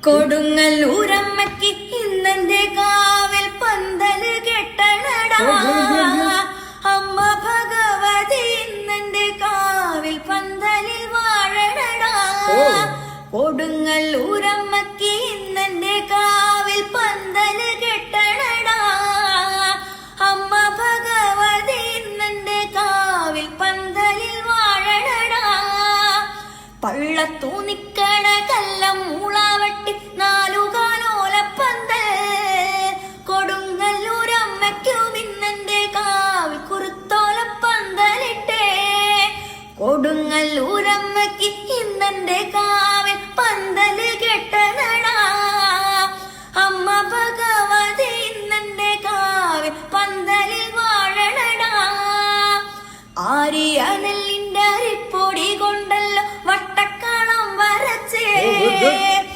കൊടുങ്ങല്ലൂരമ്മയ്ക്ക് ഇന്നെന്റെ കാവിൽ പന്തല് കെട്ടണടാ. അമ്മ ഭഗവതി ഇന്നെന്റെ കാവിൽ പന്തലിൽ വാഴണടാ. കൊടുങ്ങല്ലൂരമ്മയ്ക്ക് ഇന്നെന്റെ കാവിൽ പന്തല് കെട്ടണടാ. അമ്മ ഭഗവതി ഇന്നെന്റെ കാവിൽ പന്തലിൽ വാഴണടാ. പള്ളത്തു നിക്കണ കല്ലം മൂളാവട്ടി നാലുകാലോലപ്പന്തൽ. കൊടുങ്ങല്ലൂരമ്മയ്ക്കും ഇന്നെന്റെ കാവിൽ കുറുത്തോലപ്പന്തലിട്ടേ. കൊടുങ്ങല്ലൂരമ്മയ്ക്ക് ഇന്നെന്റെ കാവിൽ